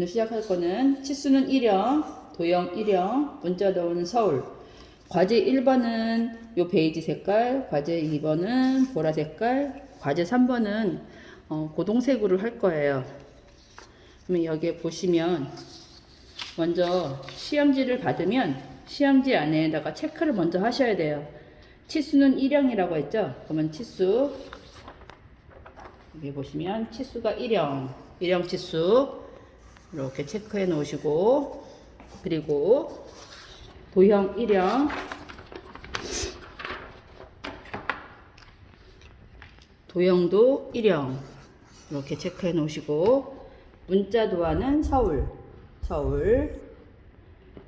오늘 시작할 거는 치수는 1형, 도형 1형, 문자 넣은 서울. 과제 1번은 요 베이지 색깔, 과제 2번은 보라 색깔, 과제 3번은 고동색으로 할 거예요. 그러면 여기에 보시면 먼저 시험지를 받으면 시험지 안에다가 체크를 먼저 하셔야 돼요. 치수는 1형이라고 했죠? 그러면 치수, 여기 보시면 치수가 1형 치수 이렇게 체크해 놓으시고, 그리고 도형 1형, 도형도 1형 이렇게 체크해 놓으시고, 문자 도안은 서울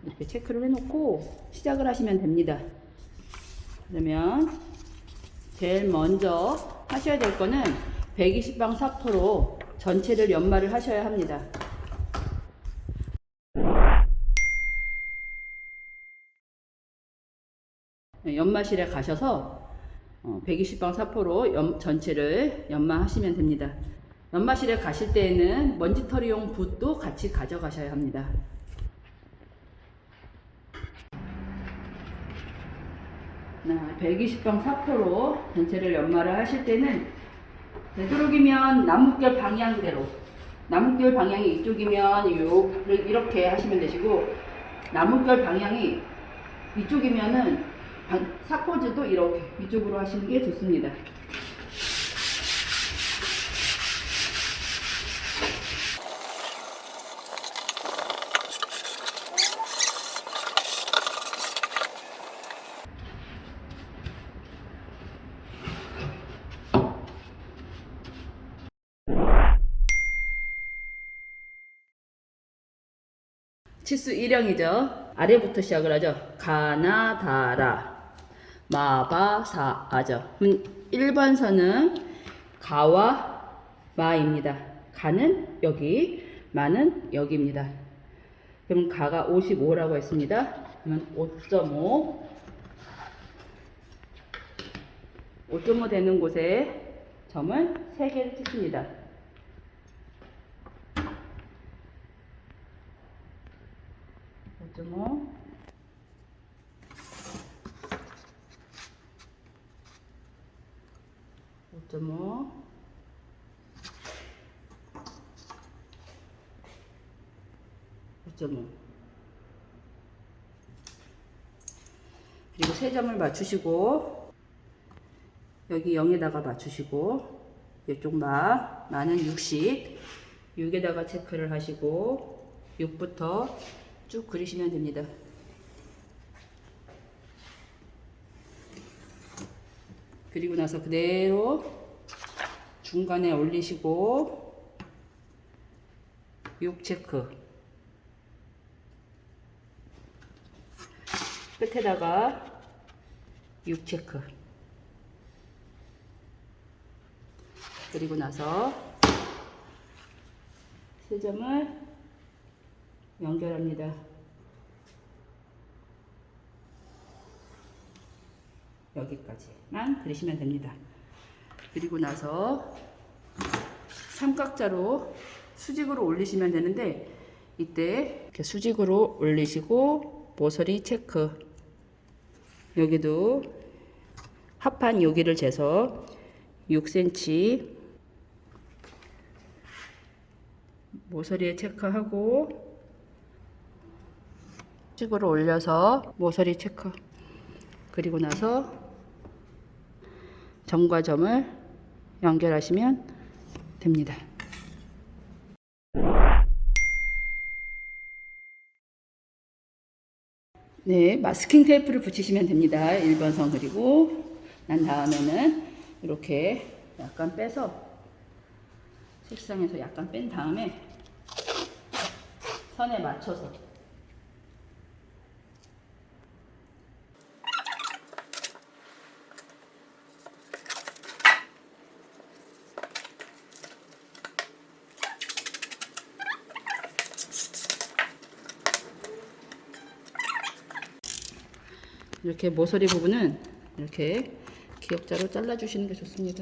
이렇게 체크를 해 놓고 시작을 하시면 됩니다. 그러면 제일 먼저 하셔야 될 거는 120방 사포로 전체를 연마를 하셔야 합니다. 연마실에 가셔서 120방 사포로 전체를 연마하시면 됩니다. 연마실에 가실 때에는 먼지털이용 붓도 같이 가져가셔야 합니다. 네, 120방 사포로 전체를 연마를 하실 때는 되도록이면 나뭇결 방향대로, 나뭇결 방향이 이쪽이면 이렇게 하시면 되시고, 나뭇결 방향이 이쪽이면은 사포즈도 이렇게 이쪽으로 하시는 게 좋습니다. 치수 1형이죠. 아래부터 시작을 하죠. 가나다라 마바사아죠. 1번 선은 가와 마입니다. 가는 여기, 마는 여기입니다. 그럼 가가 55라고 했습니다. 그러면 5.5 되는 곳에 점을 3개를 찍습니다. 5.5, 5.5, 5.5. 그리고 3점을 맞추시고, 여기 0에다가 맞추시고, 이쪽 마는 60, 6에다가 체크를 하시고, 6부터 쭉 그리시면 됩니다. 그리고 나서 그대로 중간에 올리시고 6 체크, 끝에다가 6 체크, 그리고 나서 3점을 연결합니다. 여기까지만 그리시면 됩니다. 그리고 나서 삼각자로 수직으로 올리시면 되는데, 이때 이렇게 수직으로 올리시고 모서리 체크, 여기도 합판 여기를 재서 6cm 모서리에 체크하고, 수직으로 올려서 모서리 체크, 그리고 나서 점과 점을 연결하시면 됩니다. 네, 마스킹 테이프를 붙이시면 됩니다. 1번 선 그리고 난 다음에는 이렇게 약간 빼서, 색상에서 약간 뺀 다음에 선에 맞춰서 이렇게 모서리 부분은 이렇게 기역자로 잘라주시는 게 좋습니다.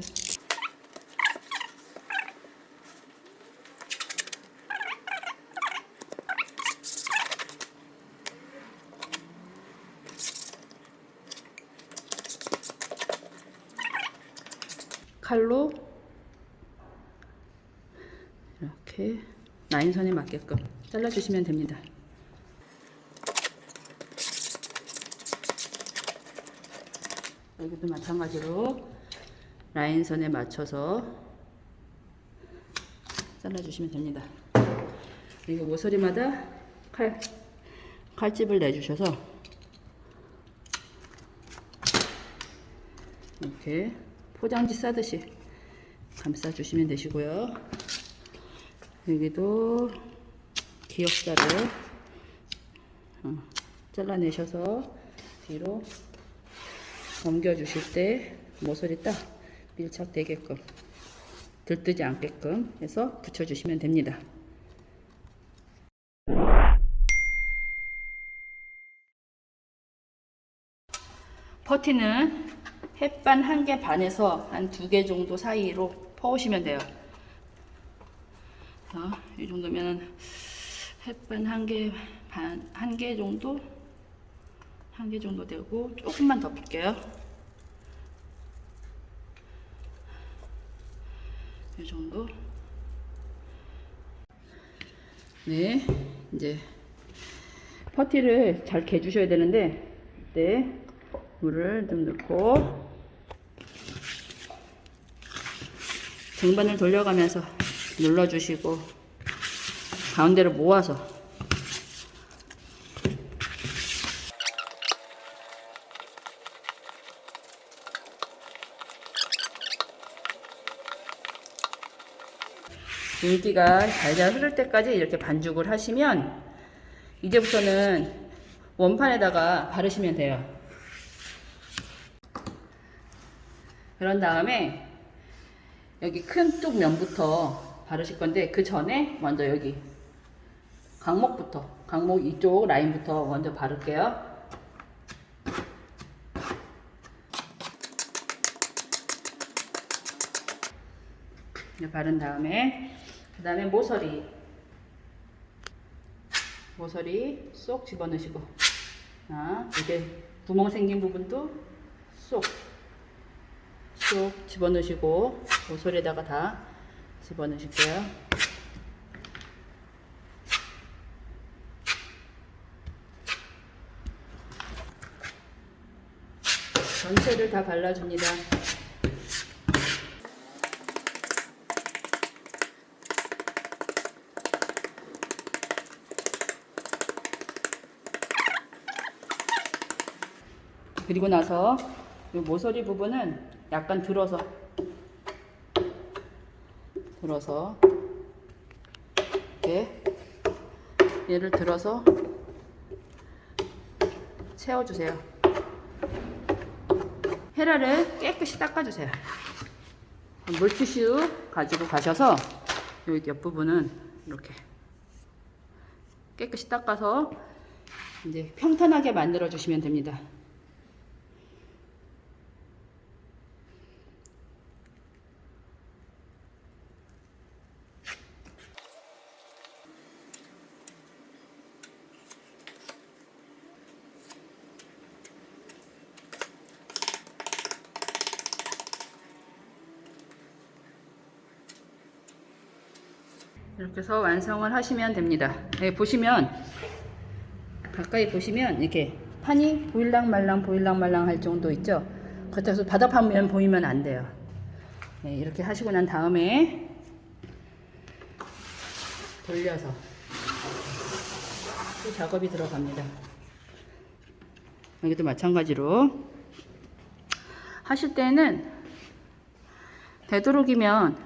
칼로 이렇게 라인선에 맞게끔 잘라주시면 됩니다. 여기도 마찬가지로 라인선에 맞춰서 잘라주시면 됩니다. 그리고 모서리마다 칼집을 내주셔서 이렇게 포장지 싸듯이 감싸주시면 되시고요. 여기도 기역자를 잘라내셔서 뒤로 넘겨주실 때 모서리 딱 밀착되게끔 들뜨지 않게끔 해서 붙여주시면 됩니다. 퍼티는 햇반 1개 반에서 한 2개 정도 사이로 퍼오시면 돼요. 이 정도면 햇반 1개 반, 1개 정도? 1개 정도 되고, 조금만 더 풀게요. 이 정도. 네, 이제 퍼티를 잘 개주셔야 되는데, 네, 물을 좀 넣고 등반을 돌려가면서 눌러주시고 가운데를 모아서 윤기가 잘잘 흐를 때까지 이렇게 반죽을 하시면 이제부터는 원판에다가 바르시면 돼요. 그런 다음에 여기 큰 쪽 면부터 바르실 건데 그 전에 먼저 여기 강목 이쪽 라인부터 먼저 바를게요. 바른 다음에 그 다음에 모서리 쏙 집어넣으시고, 이게 구멍 생긴 부분도 쏙 집어넣으시고 모서리에다가 다 집어넣으실게요. 전체를 다 발라줍니다. 그리고 나서 이 모서리 부분은 약간 들어서 이렇게 얘를 들어서 채워주세요. 헤라를 깨끗이 닦아주세요. 물티슈 가지고 가셔서 여기 옆부분은 이렇게 깨끗이 닦아서 이제 평탄하게 만들어 주시면 됩니다. 이렇게 해서 완성을 하시면 됩니다. 여기 보시면, 가까이 보시면 이렇게 판이 보일랑말랑 할 정도 있죠. 그렇다고 바닥판 보이면 안 돼요. 네, 이렇게 하시고 난 다음에 돌려서 또 작업이 들어갑니다. 여기도 마찬가지로 하실 때는 되도록이면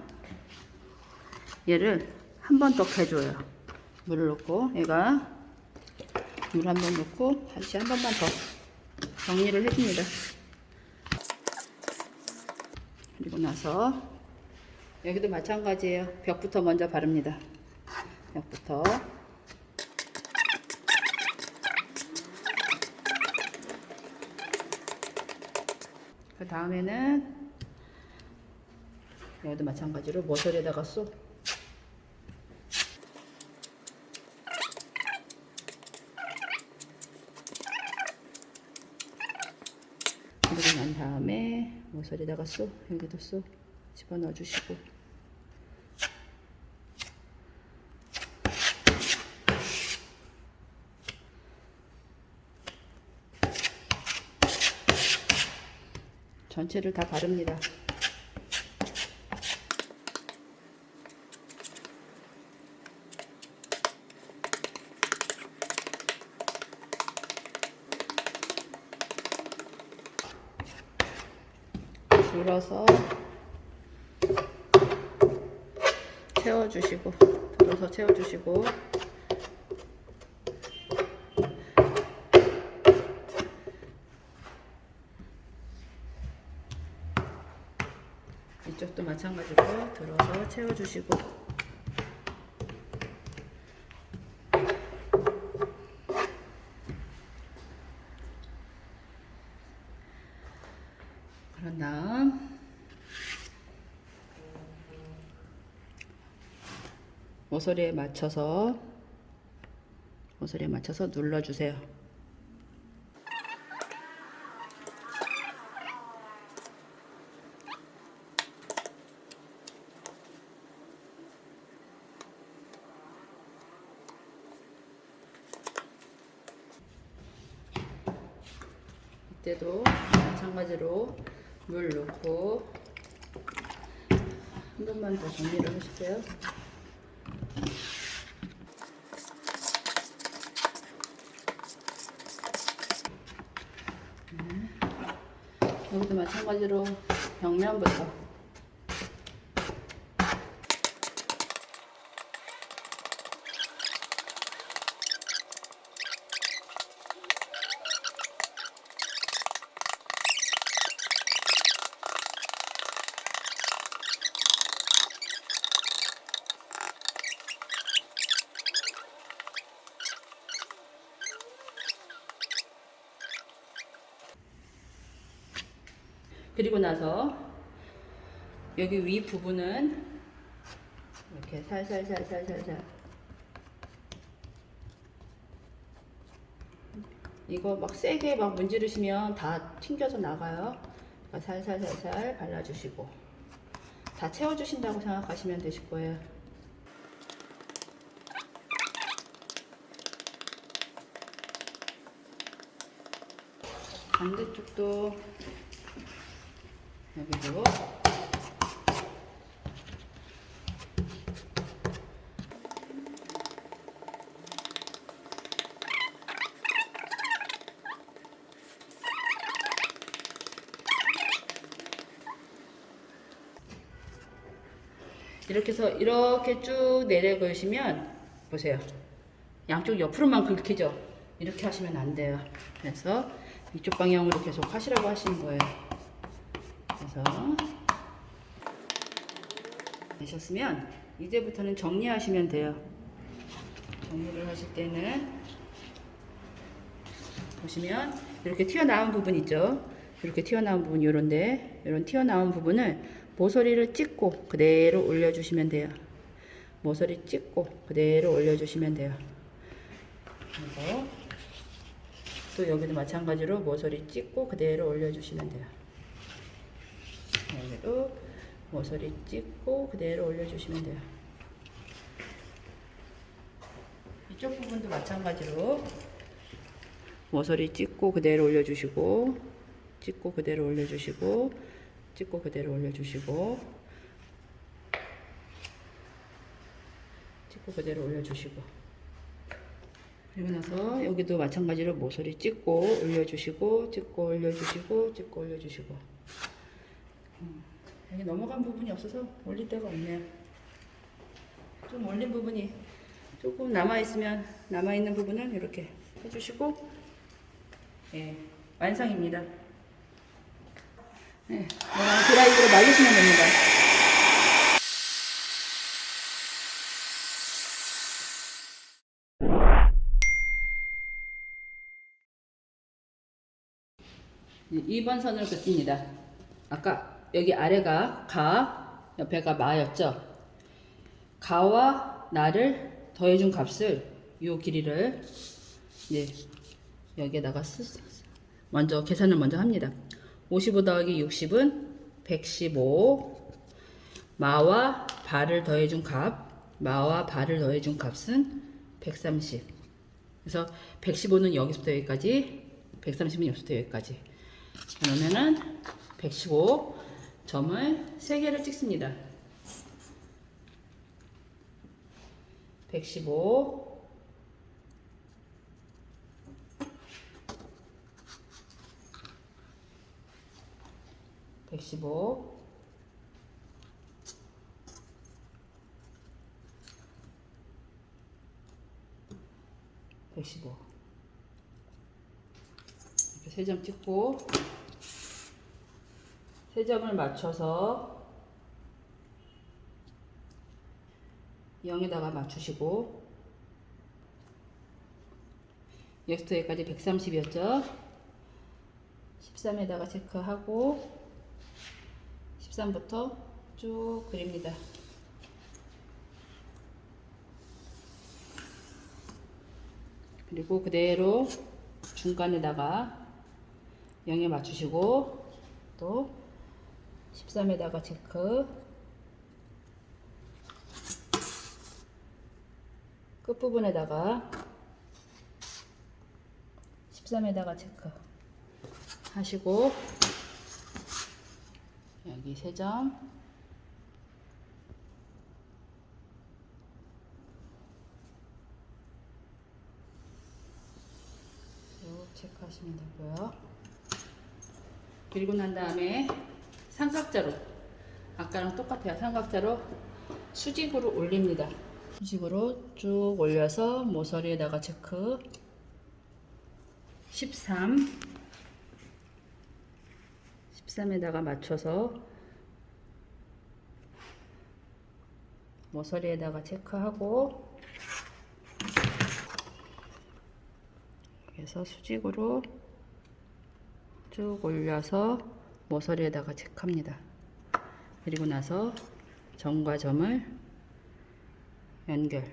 얘를 한 번 더 해줘요. 물을 넣고, 얘가 물 한 번 넣고 다시 한 번만 더 정리를 해줍니다. 그리고 나서 여기도 마찬가지예요. 벽부터 먼저 바릅니다. 벽부터. 그 다음에는 여기도 마찬가지로 모서리에다가 쏙 그리고 난 다음에 모서리에다가 쏙, 여기도 쏙 집어넣어 주시고, 전체를 다 바릅니다. 눌러서 채워주시고, 눌러서 채워주시고, 이쪽도 마찬가지로 들어서 채워주시고, 그런 다음 모서리에 맞춰서 눌러주세요. 이때도 마찬가지로 물 넣고 한 번만 더 정리를 해줄게요. 여기도 마찬가지로 벽면부터 그리고 나서 여기 위 부분은 이렇게 살살살살살살, 이거 막 세게 막 문지르시면 다 튕겨서 나가요. 그러니까 살살살살 발라주시고 다 채워주신다고 생각하시면 되실 거예요. 반대쪽도 여기도 이렇게 해서 이렇게 쭉 내려 그으시면 보세요. 양쪽 옆으로만 긁히죠? 이렇게 하시면 안 돼요. 그래서 이쪽 방향으로 계속 하시라고 하시는 거예요. 그래서 되셨으면 이제부터는 정리하시면 돼요. 정리를 하실 때는 보시면 이렇게 튀어나온 부분 있죠? 이렇게 튀어나온 부분, 요런데 이런 튀어나온 부분을 모서리를 찍고 그대로 올려주시면 돼요. 모서리 찍고 그대로 올려주시면 돼요. 그리고 또 여기도 마찬가지로 모서리 찍고 그대로 올려주시면 돼요. 여기도 모서리 찍고 그대로 올려주시면 돼요. 이쪽 부분도 마찬가지로 모서리 찍고 그대로 올려주시고, 찍고 그대로 올려주시고, 찍고 그대로 올려주시고, 찍고 그대로 올려주시고, 그리고 나서 여기도 마찬가지로 모서리 찍고 올려주시고, 찍고 올려주시고, 찍고 올려주시고. 여기 넘어간 부분이 없어서 올릴 데가 없네요. 좀 올린 부분이 조금 남아있으면 남아있는 부분은 이렇게 해주시고, 예, 완성입니다. 네, 드라이기로 말리시면 됩니다. 네, 2번 선을 긋습니다. 아까 여기 아래가 가, 옆에가 마였죠? 가와 나를 더해준 값을, 요 길이를 이제 여기에다가 먼저 계산을 먼저 합니다. 55 더하기 60은 115, 마와 바를 더해준 값은 130. 그래서 115는 여기서부터 여기까지, 130은 여기서부터 여기까지. 그러면은 115 점을 3개를 찍습니다. 115 115 115 이렇게 3점 찍고 3점을 맞춰서 0에다가 맞추시고 여기부터 여기까지 130이었죠. 13에다가 체크하고 13부터 쭉 그립니다. 그리고 그대로 중간에다가 0에 맞추시고 또 13에다가 체크, 끝부분에다가 13에다가 체크 하시고 여기 3점 쭉 체크하시면 되고요. 그리고 난 다음에 삼각자로, 아까랑 똑같아요. 삼각자로 수직으로 올립니다. 수직으로 쭉 올려서 모서리에다가 체크 13에다가 맞춰서 모서리에다가 체크하고 여기서 수직으로 쭉 올려서 모서리에다가 체크합니다. 그리고 나서 점과 점을 연결,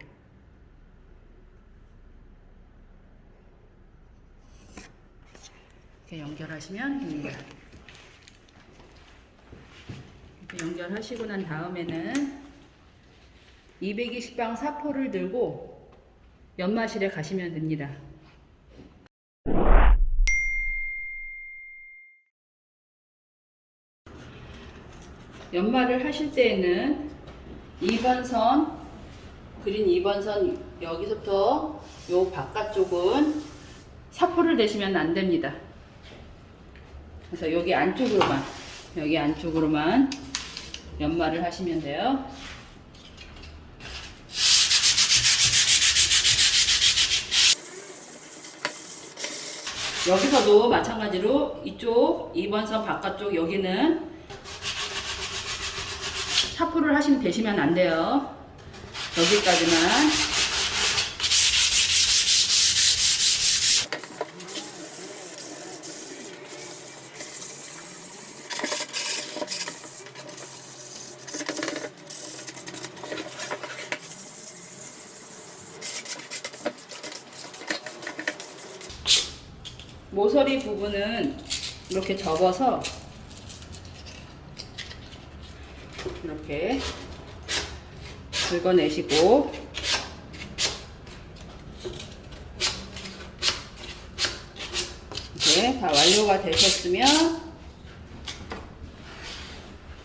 이렇게 연결하시면 됩니다. 이렇게 연결하시고 난 다음에는 220방 사포를 들고 연마실에 가시면 됩니다. 연마를 하실 때에는 2번 선, 그린 2번 선 여기서부터 요 바깥쪽은 사포를 대시면 안 됩니다. 그래서 여기 안쪽으로만 연마를 하시면 돼요. 여기서도 마찬가지로 이쪽 2번 선 바깥쪽 여기는 사포를 대시면 안 돼요. 여기까지만. 모서리 부분은 이렇게 접어서 이렇게 긁어내시고 이제 다 완료가 되셨으면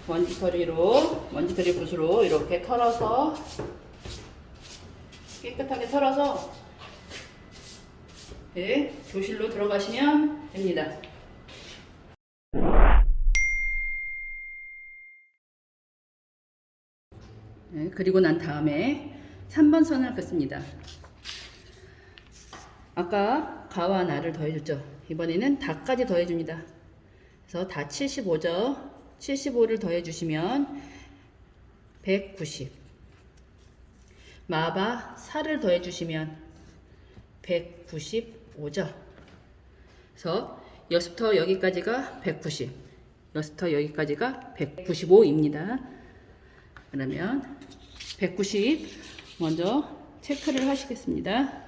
먼지털이 붓으로 이렇게 털어서 깨끗하게 털어서 네, 교실로 들어가시면 됩니다. 네, 그리고 난 다음에 3번 선을 긋습니다. 아까 가와 나를 더해줬죠. 이번에는 다까지 더해줍니다. 그래서 다 75죠. 75를 더해주시면 190. 마바 4를 더해주시면 195죠. 그래서 여기부터 여기까지가 190, 여기부터 여기까지가 195입니다. 그러면 190 먼저 체크를 하시겠습니다.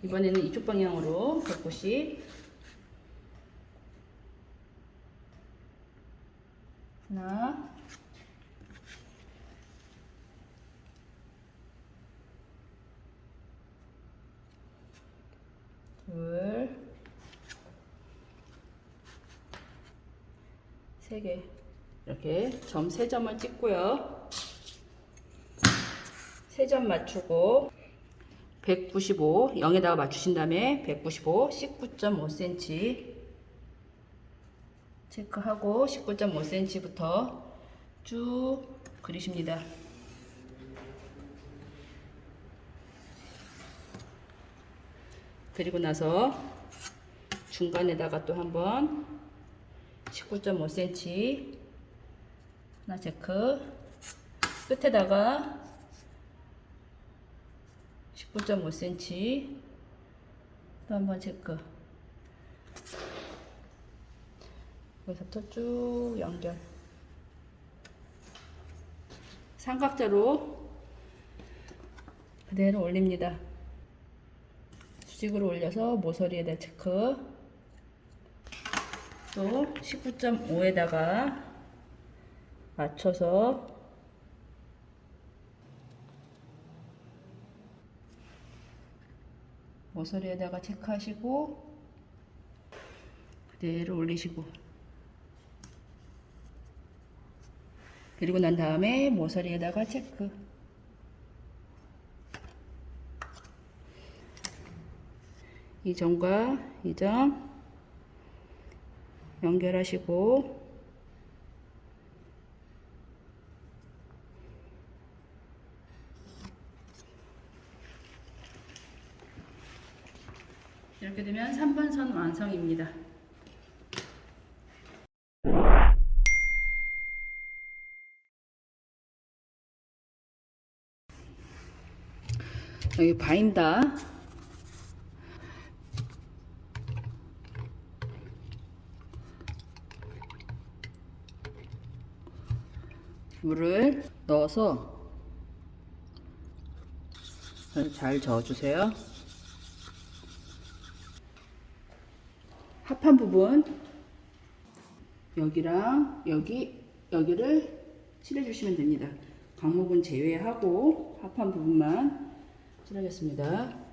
이번에는 이쪽 방향으로 190 하나, 둘, 세 개. 이렇게 점 3점을 찍고요. 3점 맞추고 195, 0에다가 맞추신 다음에 195, 19.5cm 체크하고 19.5cm부터 쭉 그리십니다. 그리고 나서 중간에다가 또 한번 19.5cm 하나 체크, 끝에다가 19.5cm 또 한번 체크. 여기서부터 쭉 연결. 삼각자로 그대로 올립니다. 수직으로 올려서 모서리에다 체크. 또 19.5에다가 맞춰서 모서리에다가 체크하시고 그대로 올리시고, 그리고 난 다음에 모서리에다가 체크. 이 점과 이 점 연결하시고 이렇게 되면 3번 선 완성입니다. 여기 바인다 물을 넣어서 잘 저어주세요. 합한 부분 여기랑 여기를 칠해주시면 됩니다. 강목은 제외하고 합한 부분만 칠하겠습니다.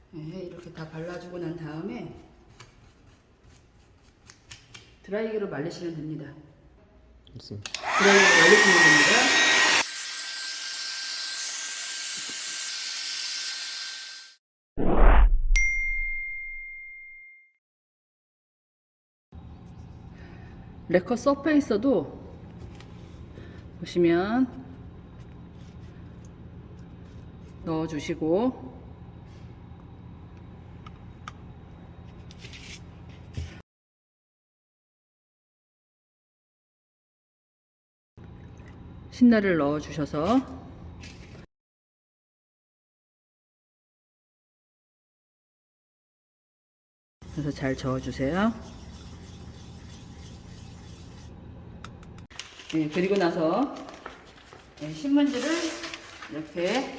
네, 이렇게 다 발라주고 난 다음에 드라이기로 말리시면 됩니다. 좋습니다. 드라이기로 말리시면 됩니다. 레커 서페이서도 보시면 넣어주시고, 신나를 넣어주셔서 그래서 잘 저어주세요. 네, 그리고 나서 신문지를 이렇게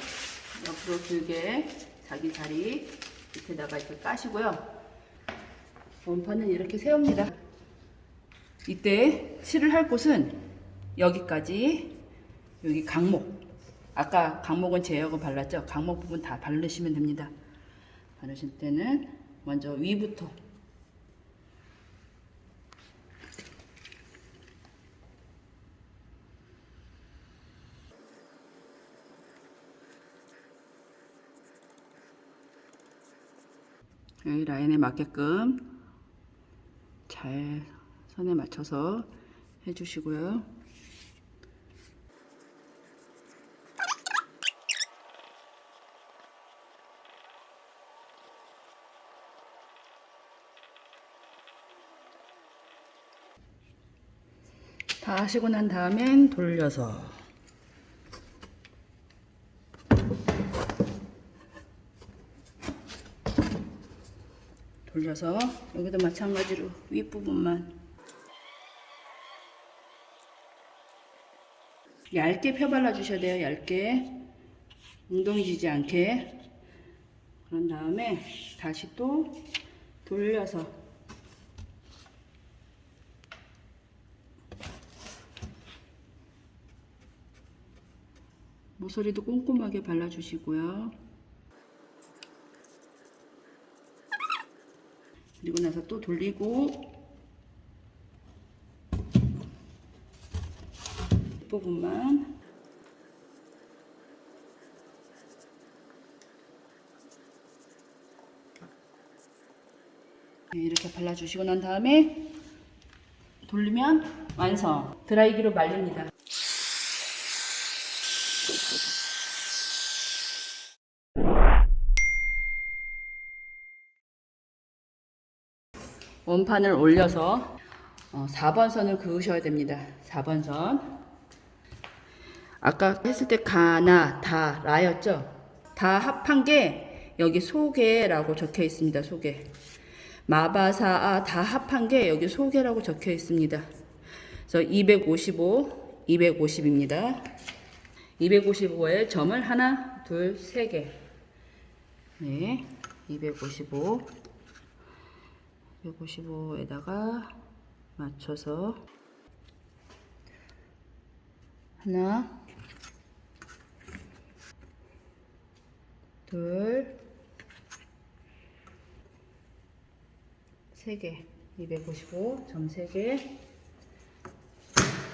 옆으로 길게 자기 자리 밑에다가 이렇게 까시고요. 원판은 이렇게 세웁니다. 이때 칠을 할 곳은 여기까지, 여기 강목, 아까 강목은 제어하고 발랐죠? 강목 부분 다 바르시면 됩니다. 바르실 때는 먼저 위부터 여기 라인에 맞게끔 잘 선에 맞춰서 해주시고요. 다 하시고 난 다음엔 돌려서 여기도 마찬가지로 윗부분만 얇게 펴 발라 주셔야 돼요. 얇게 웅덩이 지지 않게. 그런 다음에 다시 또 돌려서 모서리도 꼼꼼하게 발라주시고요. 그리고 나서 또 돌리고 부분만 이렇게 발라주시고 난 다음에 돌리면 완성. 드라이기로 말립니다. 원판을 올려서 4번 선을 그으셔야 됩니다. 4번 선. 아까 했을 때 가나 다 라였죠? 다 합한 게 여기 소개라고 적혀 있습니다. 소개. 마바사아 다 합한 게 여기 소개라고 적혀 있습니다. 그래서 255, 250입니다. 255에 점을 하나, 둘, 세 개. 네, 255. 155에다가 맞춰서 하나, 둘, 세 개. 255 점 3개.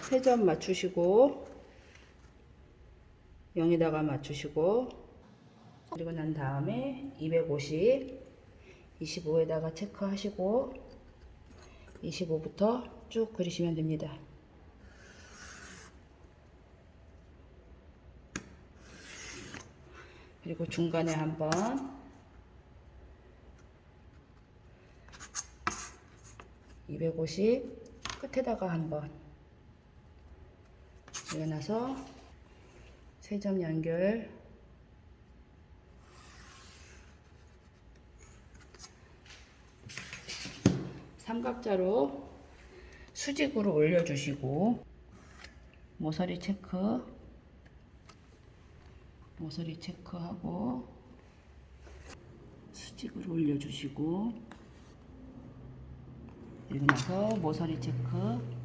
3점 맞추시고 0에다가 맞추시고 그리고 난 다음에 250 25에다가 체크하시고 25부터 쭉 그리시면 됩니다. 그리고 중간에 한번 250 끝에다가 한번 일어나서 3점 연결 삼각자로 수직으로 올려주시고 모서리 체크하고 수직으로 올려주시고 그리고 나서 모서리 체크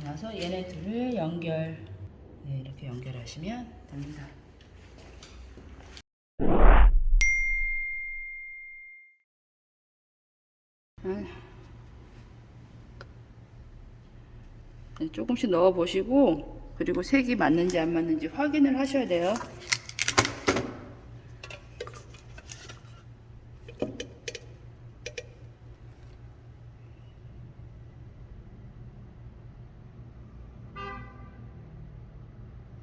나서 얘네 둘을 연결 네, 이렇게 연결하시면 됩니다. 네, 조금씩 넣어 보시고 그리고 색이 맞는지 안 맞는지 확인을 하셔야 돼요.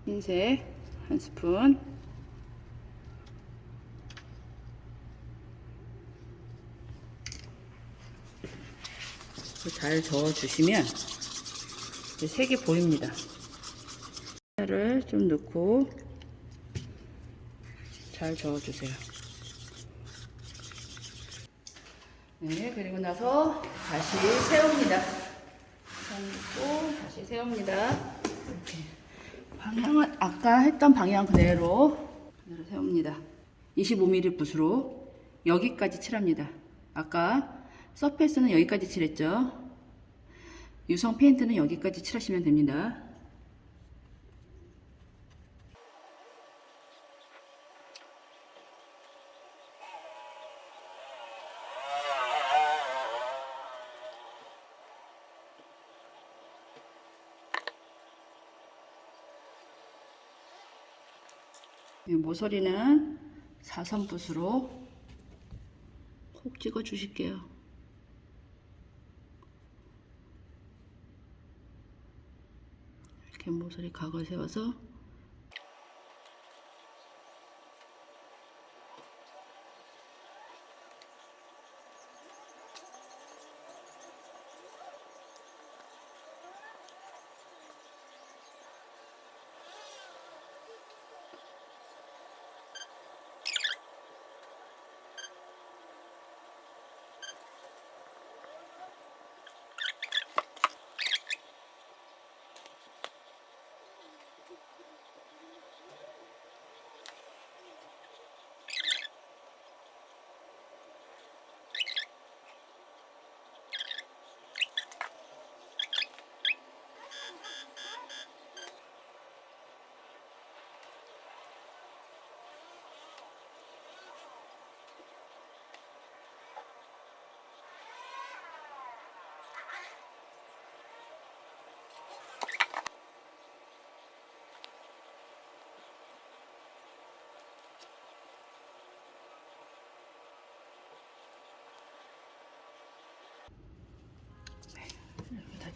흰색 한 스푼 잘 저어주시면 색이 보입니다. 를 좀 넣고 잘 저어주세요. 네, 그리고 나서 다시 세웁니다. 또 다시 세웁니다. 이렇게 방향은 아까 했던 방향 그대로 세웁니다. 25mm 붓으로 여기까지 칠합니다. 아까 서페이스는 여기까지 칠했죠. 유성 페인트는 여기까지 칠하시면 됩니다. 모서리는 4선 붓으로 콕 찍어 주실게요. 이렇게 모서리 각을 세워서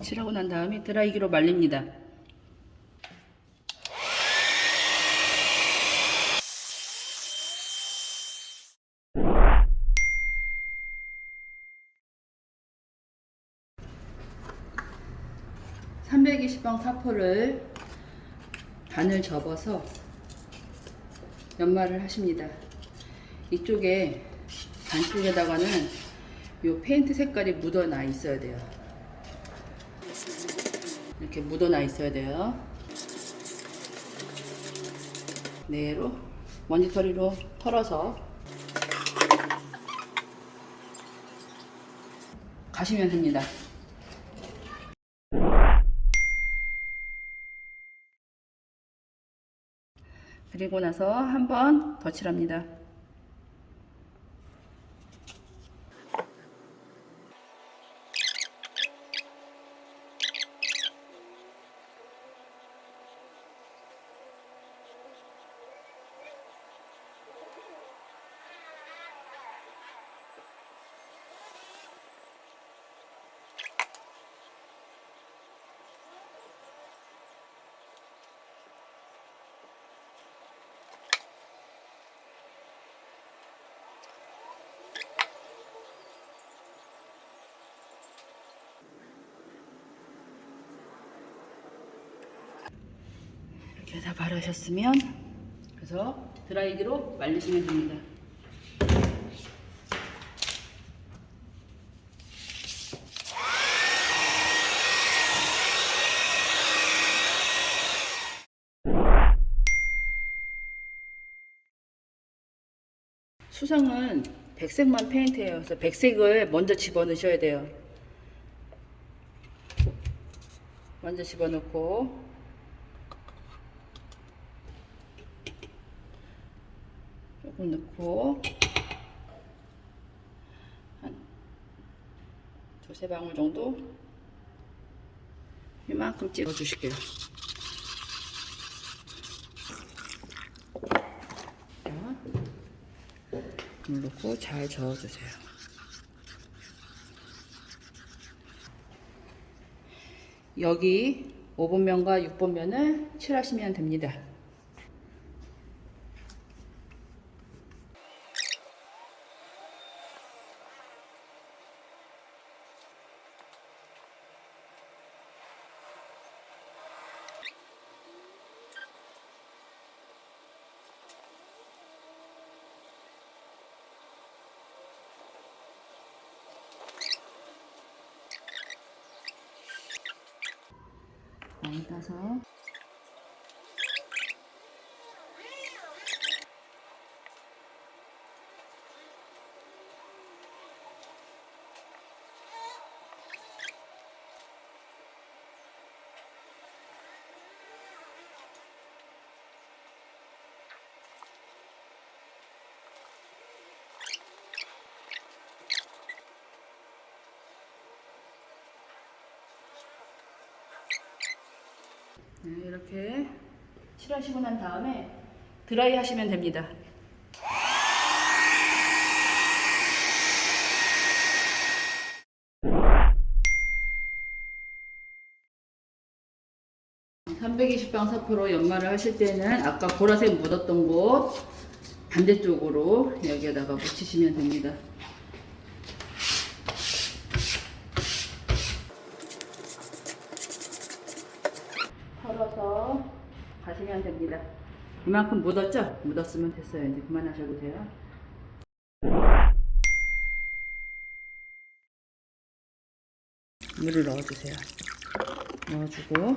칠하고 난 다음에 드라이기로 말립니다. (320방) 사포를 반을 접어서 연마를 하십니다. 이쪽에 반쪽에다가는 요 페인트 색깔이 묻어나 있어야 돼요. 이렇게 묻어나 있어야 돼요. 네로 먼지털이로 털어서 가시면 됩니다. 그리고 나서 한 번 더 칠합니다. 이렇게 다 바르셨으면 그래서 드라이기로 말리시면 됩니다. 수성은 백색만 페인트예요. 그래서 백색을 먼저 집어넣으셔야 돼요. 먼저 집어넣고 조금 넣고 한 두세 방울 정도 이만큼 찍어 주실게요. 물 넣고 잘 저어주세요. 여기 5번면과 6번면을 칠하시면 됩니다. 많이 따서 이렇게 칠하시고 난 다음에 드라이 하시면 됩니다. (320방) 사포로 연마를 하실 때는 아까 보라색 묻었던 곳 반대쪽으로 여기에다가 묻히시면 됩니다. 털어서 가시면 됩니다. 이만큼 묻었죠? 묻었으면 됐어요. 이제 그만하셔도 돼요. 물을 넣어주세요. 넣어주고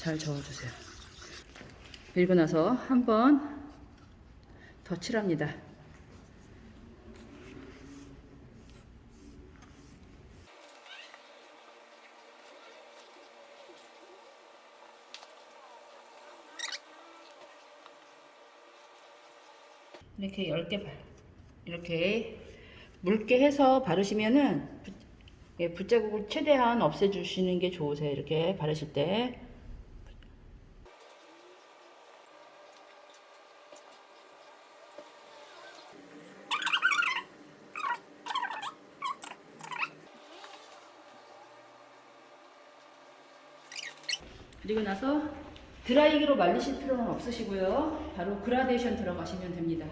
잘 저어주세요. 그리고 나서 한 번 더 칠합니다. 이렇게 10개 이렇게 묽게 해서 바르시면은 붓자국을 최대한 없애주시는 게 좋으세요. 이렇게 바르실 때. 그리고 나서 드라이기로 말리실 필요는 없으시고요. 바로 그라데이션 들어가시면 됩니다.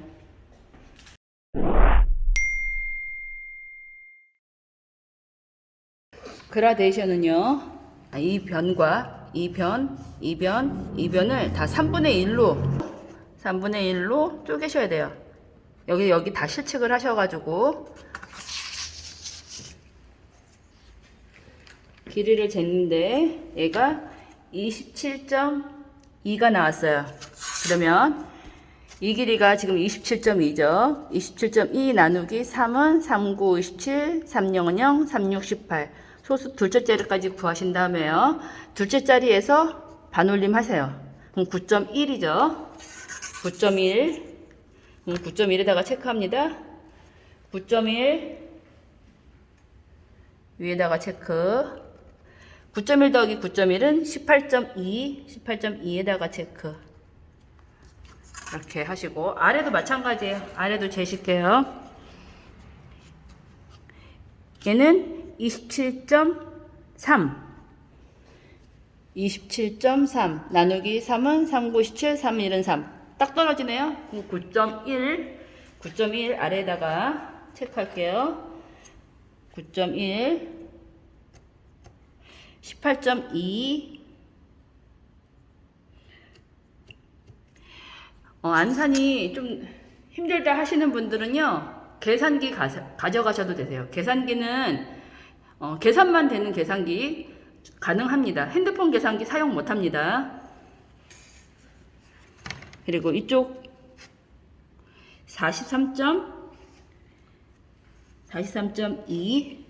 그라데이션은요, 이 변과 이 변, 이 변, 이 변을 다 3분의 1로 쪼개셔야 돼요. 여기 다 실측을 하셔가지고 길이를 쟀는데 얘가 27.2가 나왔어요. 그러면 이 길이가 지금 27.2죠. 27.2 나누기 3은 39, 27, 30은 0, 36, 18. 소수 둘째 자리까지 구하신 다음에요. 둘째 자리에서 반올림 하세요. 그럼 9.1이죠. 9.1. 9.1에다가 체크합니다. 9.1 위에다가 체크. 9.1 더하기 9.1은 18.2. 18.2에다가 체크. 이렇게 하시고 아래도 마찬가지예요. 아래도 재실게요. 얘는 27.3 27.3 나누기 3은 3, 9, 17, 3, 1은 3 딱 떨어지네요. 9.1 아래에다가 체크할게요. 9.1 18.2 안산이 좀 힘들다 하시는 분들은요, 계산기 가져가셔도 되세요. 계산기는 계산만 되는 계산기 가능합니다. 핸드폰 계산기 사용 못합니다. 그리고 이쪽 43.2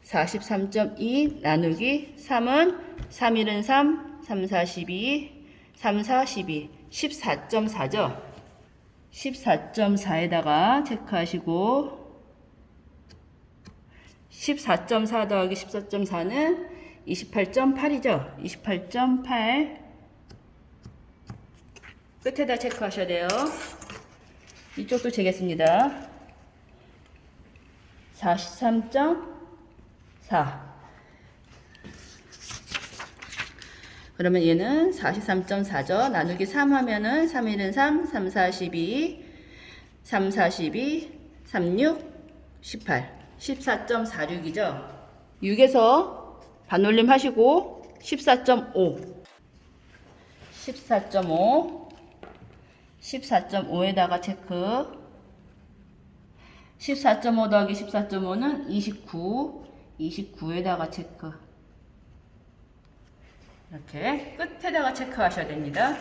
43.2 나누기 3은 3, 1은 3, 3, 4, 12 3, 4, 12 14.4죠. 14.4에다가 체크하시고 14.4 더하기 14.4는 28.8이죠. 28.8 끝에다 체크하셔야 돼요. 이쪽도 재겠습니다. 43.4 그러면 얘는 43.4죠. 나누기 3 하면은 3, 1은 3, 3, 4, 12 3, 4, 12 3, 6, 18 14.46이죠. 6에서 반올림 하시고 14.5 14.5에다가 체크 14.5 더하기 14.5는 29 29에다가 체크 이렇게 끝에다가 체크하셔야 됩니다.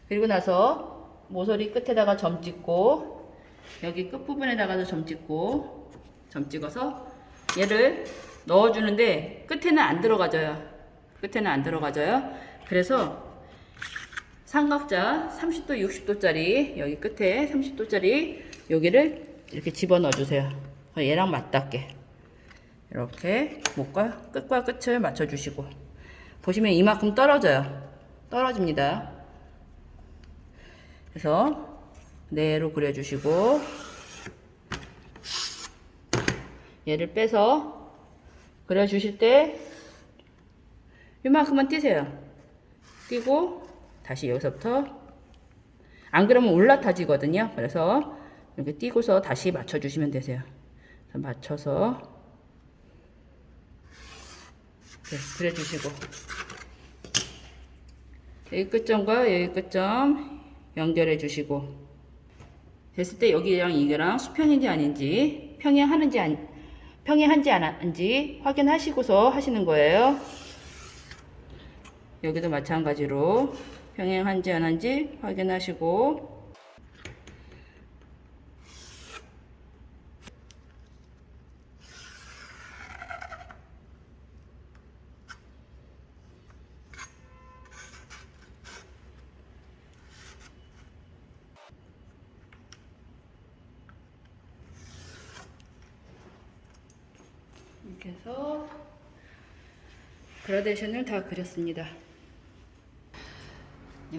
그리고 나서 모서리 끝에다가 점 찍고 여기 끝부분에다가도 점 찍어서 얘를 넣어주는데 끝에는 안 들어가져요. 그래서 삼각자 30도 60도짜리 여기 끝에 30도짜리 여기를 이렇게 집어넣어 주세요. 얘랑 맞닿게 이렇게 목과 끝과 끝을 맞춰주시고 보시면 이만큼 떨어집니다. 그래서 네로 그려주시고 얘를 빼서 그려주실 때 이만큼만 띄세요. 띄고 다시 여기서부터 안 그러면 올라타지거든요. 그래서 이렇게 띄고서 다시 맞춰주시면 되세요. 그래서 맞춰서 그려주시고 여기 끝점과 여기 끝점 연결해 주시고 됐을 때 여기랑 이거랑 수평인지 아닌지 평행한지 안 한지 확인하시고서 하시는 거예요. 여기도 마찬가지로 평행한지 안 한지 확인하시고 이렇게 해서 그라데이션을 다 그렸습니다.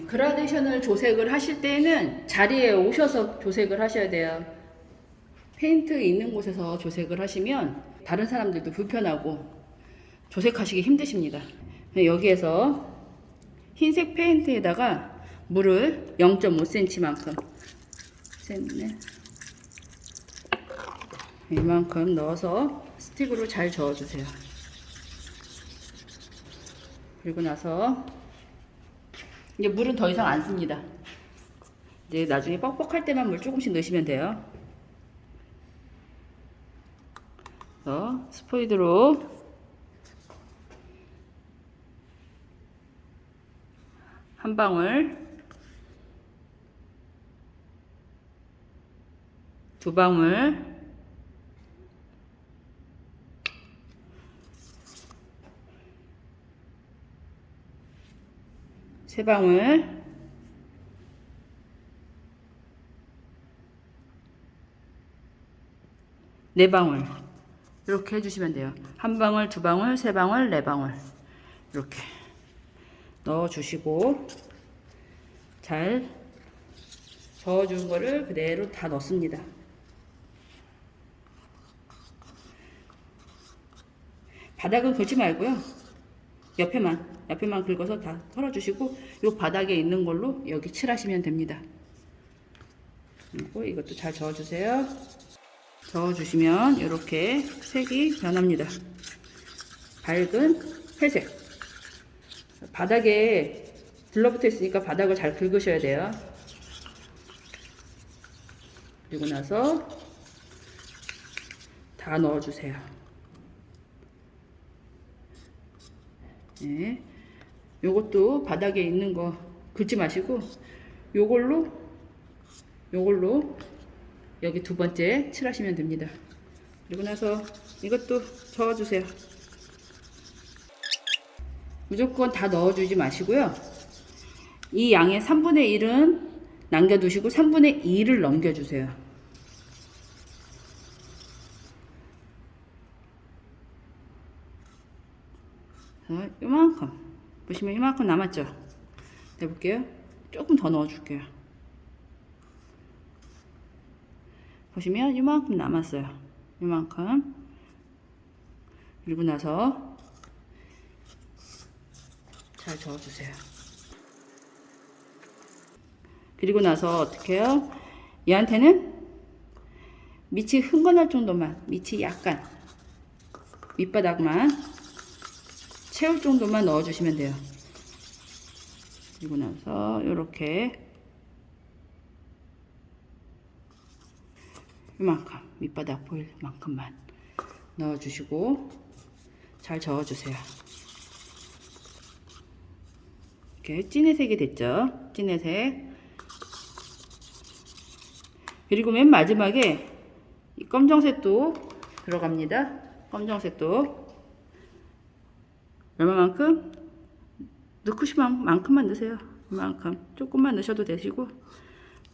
그라데이션을 조색을 하실 때는 자리에 오셔서 조색을 하셔야 돼요. 페인트 있는 곳에서 조색을 하시면 다른 사람들도 불편하고 조색하시기 힘드십니다. 여기에서 흰색 페인트에다가 물을 0.5cm만큼 이만큼 넣어서 스틱으로 잘 저어주세요. 그리고 나서 이제 물은 더 이상 안 씁니다. 이제 나중에 뻑뻑할 때만 물 조금씩 넣으시면 돼요. 그래서 스포이드로 한 방울, 두 방울, 세 방울, 네 방울 이렇게 해주시면 돼요. 한 방울, 두 방울, 세 방울, 네 방울 이렇게 넣어주시고 잘 저어준 거를 그대로 다 넣습니다. 바닥은 긁지 말고요. 옆에만 긁어서 다 털어주시고 이 바닥에 있는 걸로 여기 칠하시면 됩니다. 그리고 이것도 잘 저어주세요. 저어주시면 이렇게 색이 변합니다. 밝은 회색. 바닥에 들러붙어 있으니까 바닥을 잘 긁으셔야 돼요. 그리고 나서 다 넣어주세요. 네. 요것도 바닥에 있는 거 긁지 마시고 요걸로 여기 두 번째 칠하시면 됩니다. 그리고 나서 이것도 저어주세요. 무조건 다 넣어주지 마시고요. 이 양의 3분의 1은 남겨두시고 3분의 2를 넘겨주세요. 이만큼 보시면 이만큼 남았죠. 해볼게요. 조금 더 넣어줄게요. 보시면 이만큼 남았어요. 이만큼. 그리고 나서 잘 저어주세요. 그리고 나서 어떻게 해요? 얘한테는 밑이 흥건할 정도만, 밑이 약간 밑바닥만 채울 정도만 넣어주시면 돼요. 그리고 나서 이렇게 이만큼 밑바닥 보일 만큼만 넣어주시고 잘 저어주세요. 이렇게 진회색이 됐죠? 진회색. 그리고 맨 마지막에 이 검정색도 들어갑니다. 검정색도 얼마만큼? 넣고 싶은 만큼만 넣으세요. 이만큼. 조금만 넣으셔도 되시고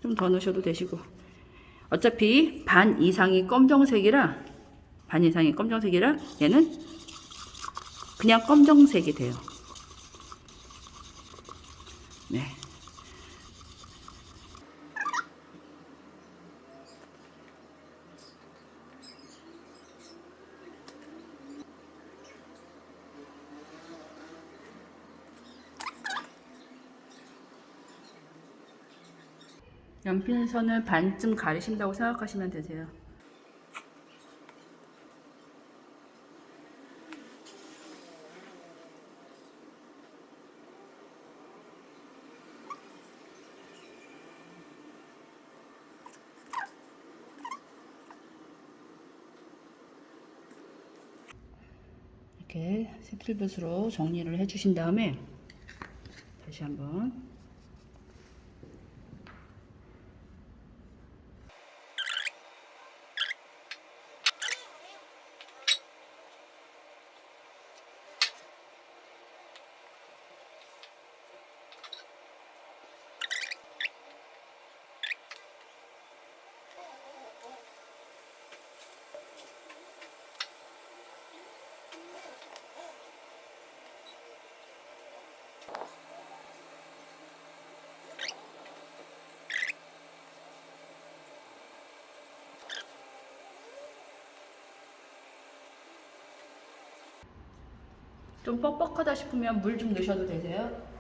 좀 더 넣으셔도 되시고 어차피 반 이상이 검정색이라 얘는 그냥 검정색이 돼요. 네. 연필선을 반쯤 가리신다고 생각하시면 되세요. 이렇게 세틀붓으로 정리를 해주신 다음에 다시 한번 좀 뻑뻑하다 싶으면 물 좀 넣으셔도 되세요.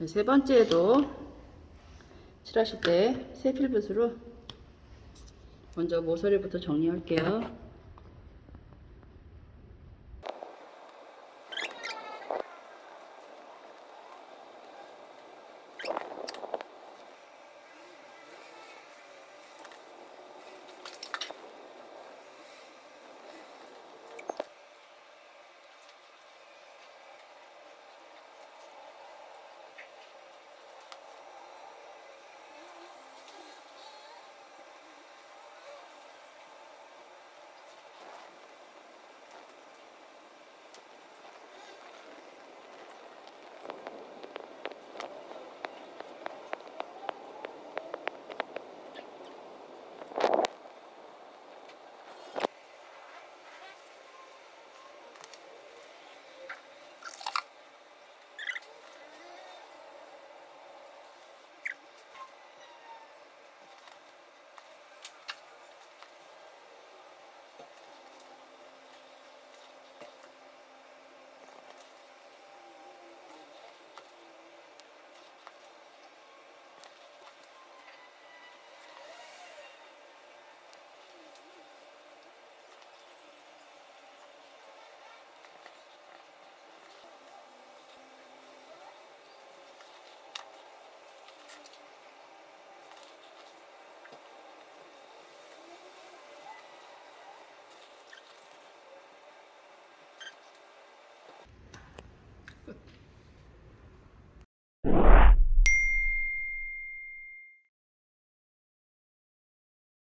세 번째에도 칠하실 때 세필붓으로 먼저 모서리부터 정리할게요.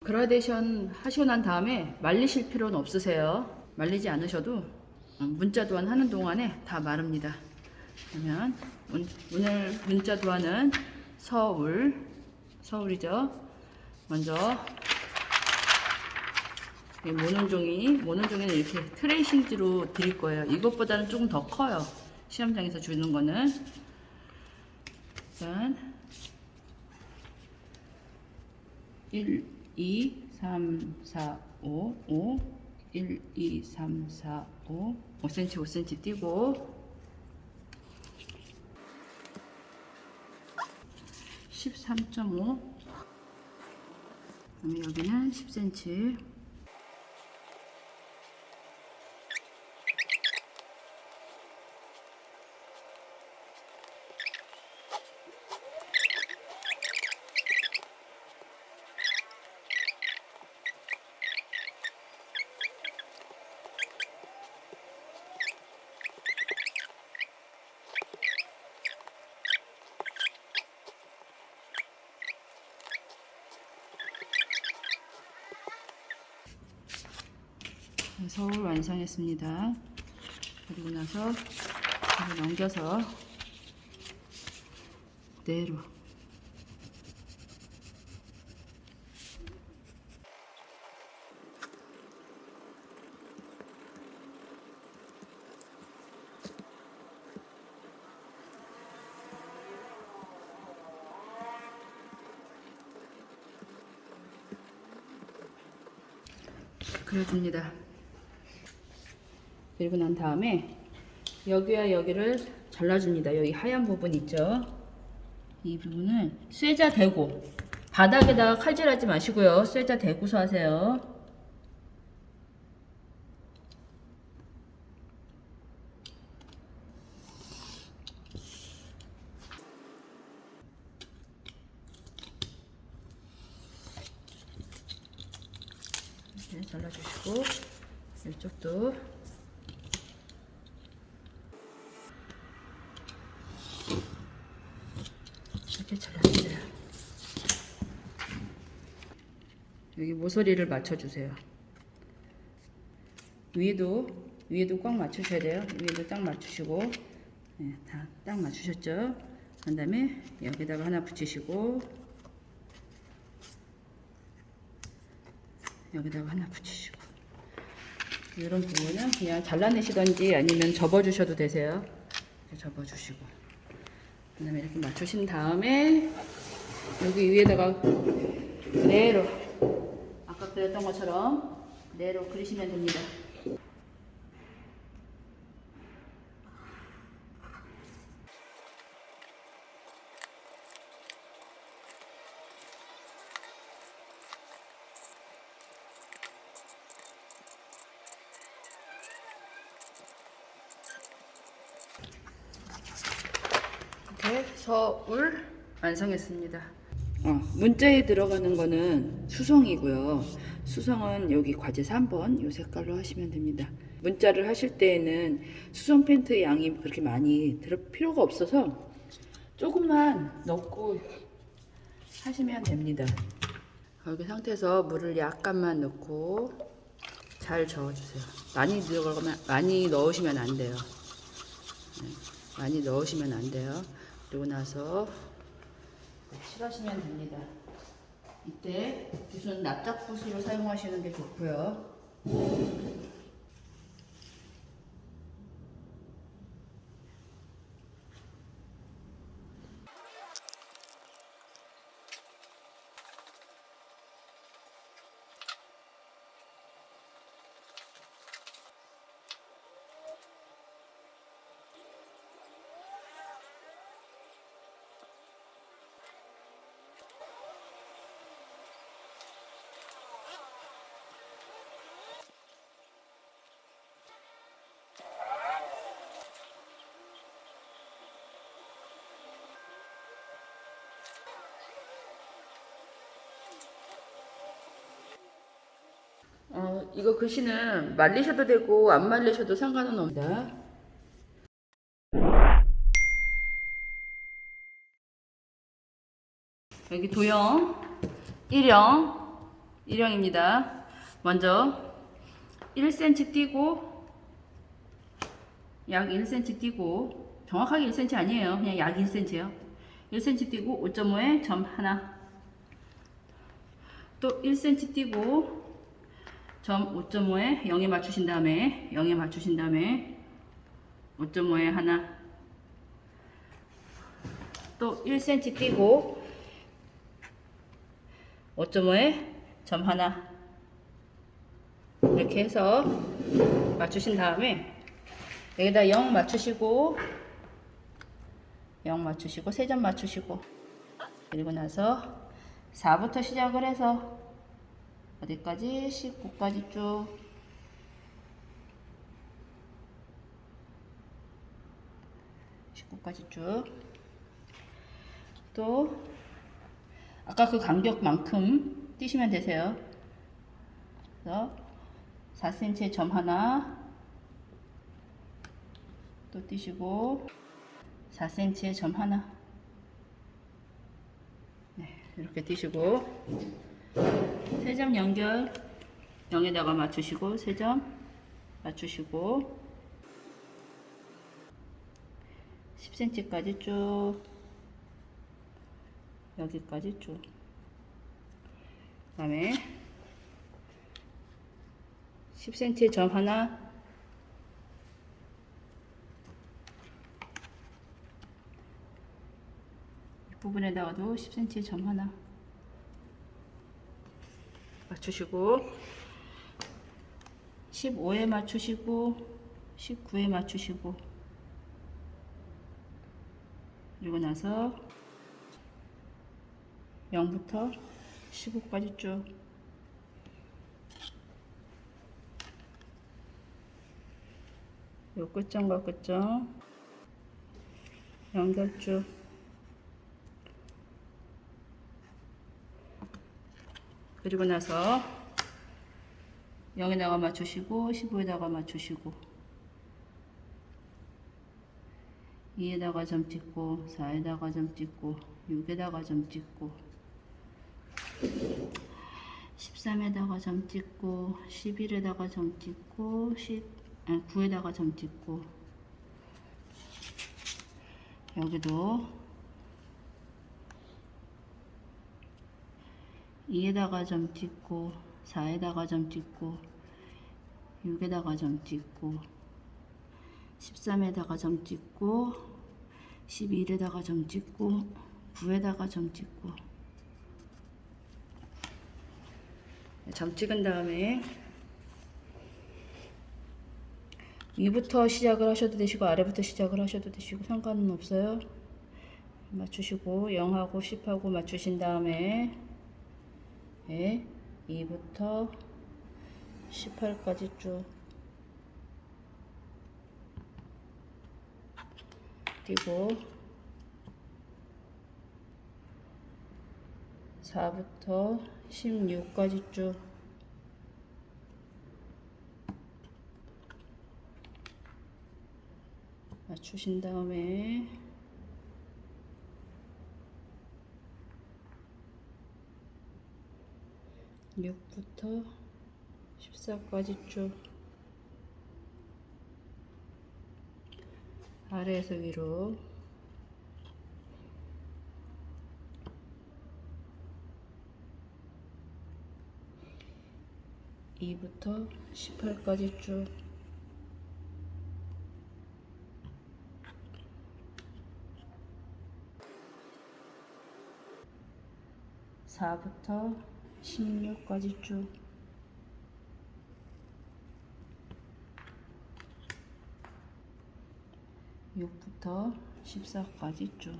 그라데이션 하시고 난 다음에 말리실 필요는 없으세요. 말리지 않으셔도 문자 도안 하는 동안에 다 마릅니다. 그러면 오늘 문자 도안은 서울이죠. 먼저 모논종이는 이렇게 트레이싱지로 드릴 거예요. 이것보다는 조금 더 커요. 시험장에서 주는 거는. 일단 1, 2, 3, 4, 5, 1, 2, 3, 4, 5cm, 5cm 띄고 13.5, 그다음에 여기는 10cm, 서울 완성했습니다. 그리고 나서 이걸 넘겨서 그대로 그려줍니다. 그리고 난 다음에 여기와 여기를 잘라줍니다. 여기 하얀 부분 있죠? 이 부분은 쇠자 대고, 바닥에다가 칼질하지 마시고요. 쇠자 대고서 하세요. 이렇게 잘라주시고, 이쪽도 이렇게 잘라주세요. 여기 모서리를 맞춰주세요. 위에도 꽉 맞추셔야 돼요. 위에도 딱 맞추시고, 네, 다 딱 맞추셨죠? 그 다음에 여기다가 하나 붙이시고, 여기다가 하나 붙이시고, 이런 부분은 그냥 잘라내시던지 아니면 접어주셔도 되세요. 접어주시고, 그 다음에 이렇게 맞추신 다음에 여기 위에다가 그대로 아까 그렸던 것처럼 그대로 그리시면 됩니다. 이렇게 서울 완성했습니다. 문자에 들어가는 거는 수성이고요. 수성은 여기 과제 3번 이 색깔로 하시면 됩니다. 문자를 하실 때에는 수성 펜트 양이 그렇게 많이 들을 필요가 없어서 조금만 넣고 하시면 됩니다. 여기 상태에서 물을 약간만 넣고 잘 저어주세요. 많이 넣으시면 안 돼요. 많이 넣으시면 안 돼요. 그리고 나서 칠하시면 됩니다. 이때 붓은 납작붓으로 사용하시는 게 좋고요. 이거 글씨는 말리셔도 되고 안 말리셔도 상관은 없습니다. 여기 도형 1형입니다. 먼저 1cm 띄고 약 1cm 띄고 정확하게 1cm 아니에요. 그냥 약 1cm요. 1cm 띄고 5.5에 점 하나, 또 1cm 띄고 점 5.5에 0에 맞추신 다음에 5.5에 하나, 또 1cm 띄고 5.5에 점 하나, 이렇게 해서 맞추신 다음에 여기다 0 맞추시고 3점 맞추시고, 그리고 나서 4부터 시작을 해서 어디까지? 19까지 쭉 19까지 쭉. 또 아까 그 간격만큼 띄시면 되세요. 그래서 4cm에 점 하나 또 띄시고 4cm에 점 하나, 네, 이렇게 띄시고 3점 연결 0에다가 맞추시고 3점 맞추시고 10cm까지 쭉 여기까지 쭉. 그 다음에 10cm에 점 하나, 이 부분에다가도 10cm에 점 하나 맞추시고 15에 맞추시고 19에 맞추시고, 그리고 나서 0부터 15까지 쭉 요 끝점과 끝점 연결 쭉. 그리고 나서 0에다가 맞추시고 15에다가 맞추시고 2에다가 점 찍고 4에다가 점 찍고 6에다가 점 찍고 13에다가 점 찍고 11에다가 점 찍고 9에다가 점 찍고 여기도 2에다가 점 찍고 4에다가 점 찍고 6에다가 점 찍고 13에다가 점 찍고 11에다가 점 찍고 9에다가 점 찍고 점 찍은 다음에 위부터 시작을 하셔도 되시고 아래부터 시작을 하셔도 되시고 상관은 없어요. 맞추시고 0하고 10하고 맞추신 다음에 2부터 18까지 쭉 띄고 4부터 16까지 쭉 맞추신 다음에 6부터 14까지 쭉 아래에서 위로 2부터 18까지 쭉 4부터 16까지 쭉 6부터 14까지 쭉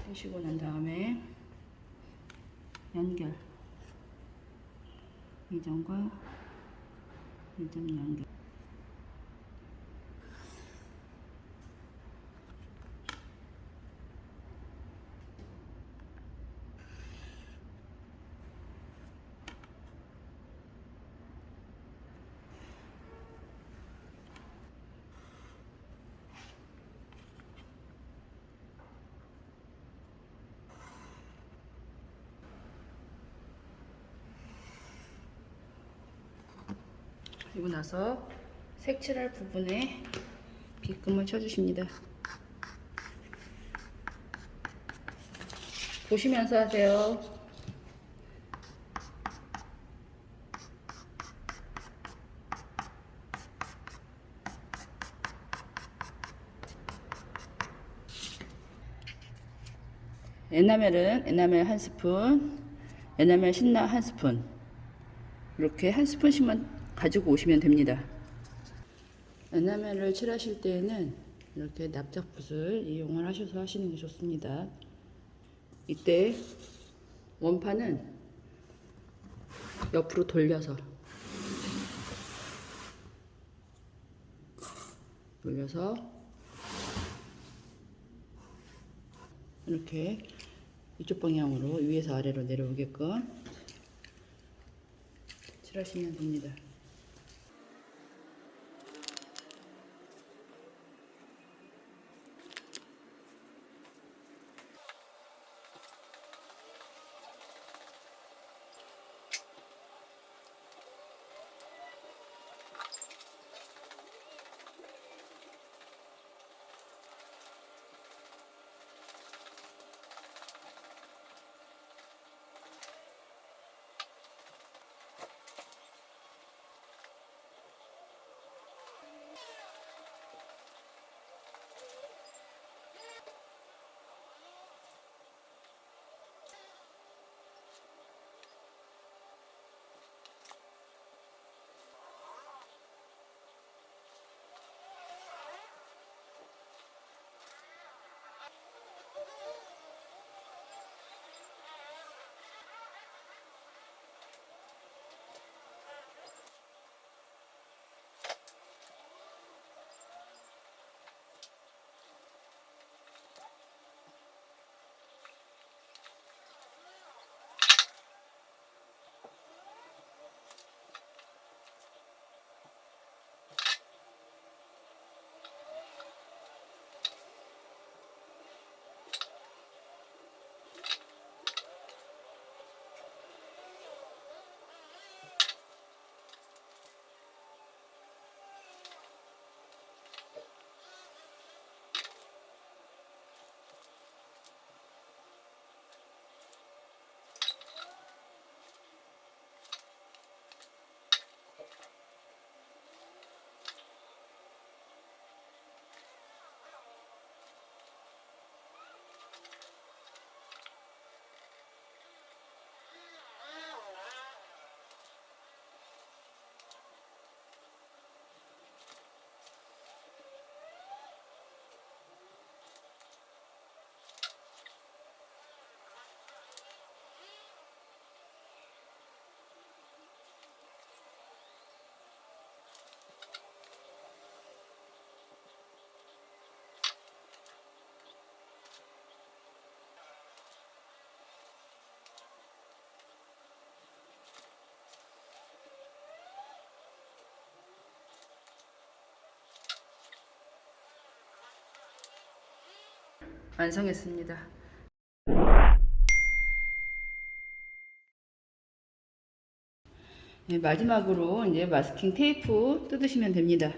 하시고 난 다음에 연결 이 점과 이 점 연결 그리고 나서 색칠할 부분에 빗금을 쳐주십니다. 보시면서 하세요. 에나멜은 에나멜 한 스푼, 에나멜 신나 한 스푼 이렇게 한 스푼씩만 가지고 오시면 됩니다. 에나멜을 칠하실 때에는 이렇게 납작붓을 이용을 하셔서 하시는 게 좋습니다. 이때 원판은 옆으로 돌려서 이렇게 이쪽 방향으로 위에서 아래로 내려오게끔 칠하시면 됩니다. 완성했습니다. 네, 마지막으로 이제 마스킹 테이프 뜯으시면 됩니다.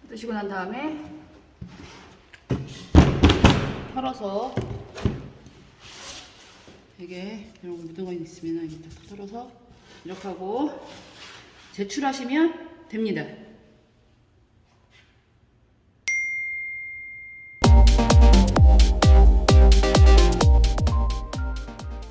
뜯으시고 난 다음에 털어서 되게 이런 거 묻은 거 있으면 이렇게 털어서 이렇게 하고 제출하시면 됩니다.